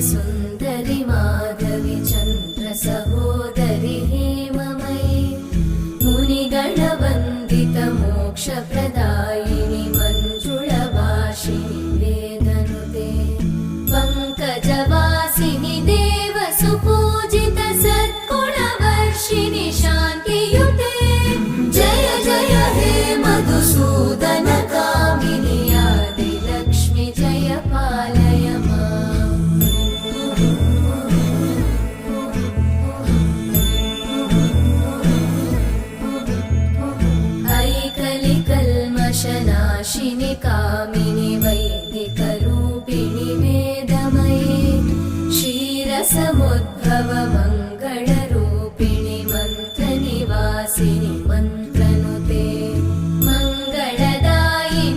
सुन्दरि माधवि चन्द्र सहोदरि हेममयि मुनिगणवन्दित मोक्षप्रदायिनि मञ्जुळभाषिणि वेदनुते पङ्कजवासिनि देवसुपूजित सद्गुणवर्षिणि शान्तियुते जय जय हे मधुसूदन कामिनि आदिलक्ष्मि जय पालय माम्। ऐकलिकल्मषनाशिनि कामिनि वैदिक